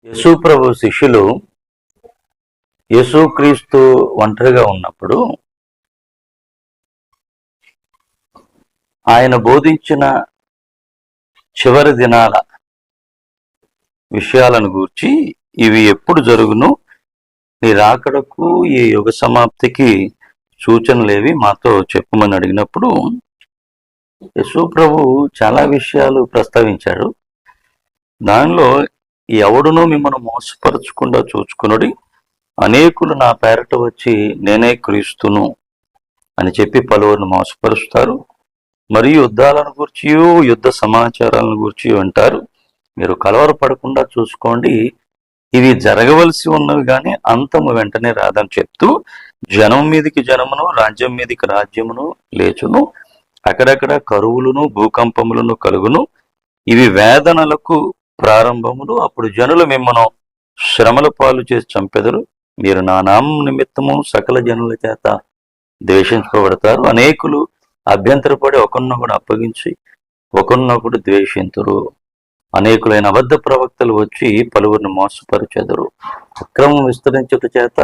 యేసు ప్రభు శిష్యులు యేసుక్రీస్తు ఒంటరిగా ఉన్నప్పుడు ఆయన బోధించిన చివరి దినాల విషయాలను గూర్చి ఇవి ఎప్పుడు జరుగును, నీ రాకడకు ఈ యుగ సమాప్తికి సూచనలేవి మాతో చెప్పమని అడిగినప్పుడు యేసు ప్రభు చాలా విషయాలు ప్రస్తావించాడు. దానిలో ఎవడునూ మిమ్మల్ని మోసపరచకుండా చూచుకునుడి, అనేకులు నా పేరట వచ్చి నేనే క్రీస్తును అని చెప్పి పలువురిని మోసపరుస్తారు, మరియు యుద్ధాలను గురించి యుద్ధ సమాచారాలను గురించి అంటారు. మీరు కలవరపడకుండా చూసుకోండి, ఇవి జరగవలసి ఉన్నవి కానీ అంతము వెంటనే రాదని చెప్తూ జనం మీదికి జనమును, రాజ్యం మీదికి రాజ్యమును లేచును, అక్కడక్కడ కరువులను భూకంపములను కలుగును, ఇవి వేదనలకు ప్రారంభములు. అప్పుడు జనులు మిమ్మను శ్రమల పాలు చేసి చంపెదరు, మీరు నా నామం నిమిత్తము సకల జనుల చేత ద్వేషించబడతారు. అనేకులు అభ్యంతరపడి ఒకరినొకడు అప్పగించి ఒకరినొకడు ద్వేషింతురు. అనేకులైన అబద్ధ ప్రవక్తలు వచ్చి పలువురిని మోసపరిచెదరు. అక్రమం విస్తరించుట చేత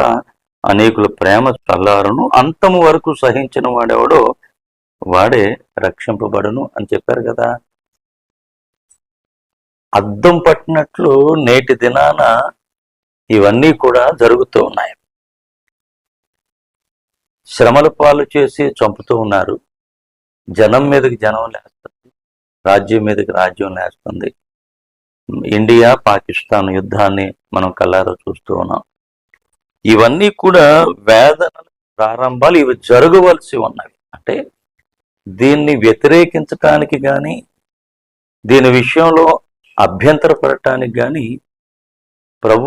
అనేకుల ప్రేమ చల్లారును, అంతము వరకు సహించిన వాడెవడో వాడే రక్షింపబడును అని చెప్పారు కదా. అద్దం పట్టినట్లు నేటి దినాన ఇవన్నీ కూడా జరుగుతూ ఉన్నాయి. శ్రమల పాలు చేసి చంపుతూ ఉన్నారు. జనం మీదకి జనం లేస్తుంది, రాజ్యం మీదకి రాజ్యం లేస్తుంది. ఇండియా పాకిస్తాన్ యుద్ధాన్ని మనం కళ్ళారా చూస్తూ ఉన్నాం. ఇవన్నీ కూడా వేదనల ప్రారంభాలు, ఇవి జరగవలసి ఉన్నవి. అంటే దీన్ని వ్యతిరేకించటానికి కానీ దీని విషయంలో అభ్యంతరపడటానికి కానీ ప్రభు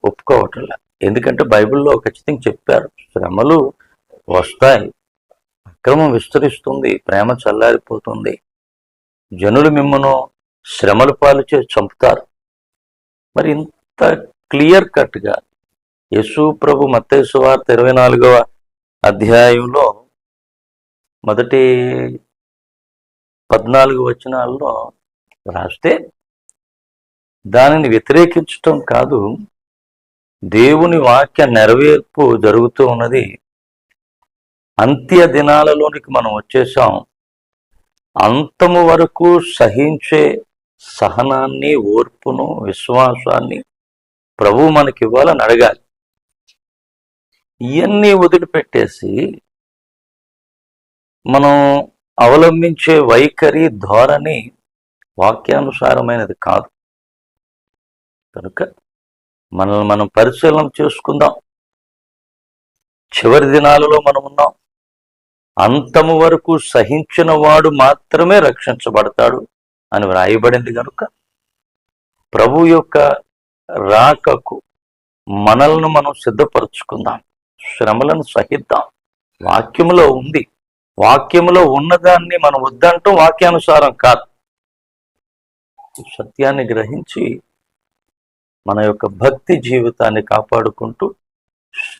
ఒప్పుకోవట్లే. ఎందుకంటే బైబిల్లో ఖచ్చితంగా చెప్పారు, శ్రమలు వస్తాయి, అక్రమం విస్తరిస్తుంది, ప్రేమ చల్లారిపోతుంది, జనులు మిమ్మను శ్రమల పాలు చేసి చంపుతారు. మరి ఇంత క్లియర్ కట్గా యేసు ప్రభు మత్తయి సువార్త 24వ అధ్యాయంలో మొదటి 14 వచనాల్లో రాస్తే దానిని వ్యతిరేకించటం కాదు, దేవుని వాక్య నెరవేర్పు జరుగుతూ ఉన్నది. అంత్య దినాలలోనికి మనం వచ్చేసాం. అంతము వరకు సహించే సహనాన్ని, ఓర్పును, విశ్వాసాన్ని ప్రభువు మనకి ఇవ్వాలని అడగాలి. ఇవన్నీ వదిలిపెట్టేసి మనం అవలంబించే వైఖరి, ధోరణి వాక్యానుసారమైనది కాదు. కనుక మనల్ని మనం పరిశీలన చేసుకుందాం. చివరి దినాలలో మనం ఉన్నాం. అంతము వరకు సహించిన వాడు మాత్రమే రక్షించబడతాడు అని వ్రాయబడింది. కనుక ప్రభు యొక్క రాకకు మనల్ని మనం సిద్ధపరచుకుందాం, శ్రమలను సహిద్దాం. వాక్యములో ఉంది, వాక్యములో ఉన్నదాన్ని మనం వద్దంటూ వాక్యానుసారం కాదు. సత్యాన్ని గ్రహించి మన యొక్క భక్తి జీవితాన్ని కాపాడుకుంటూ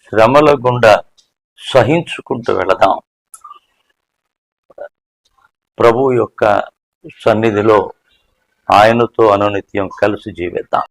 శ్రమల గుండా సహించుకుంటూ వెళదాం. ప్రభు యొక్క సన్నిధిలో ఆయనతో అనునిత్యం కలిసి జీవిద్దాం.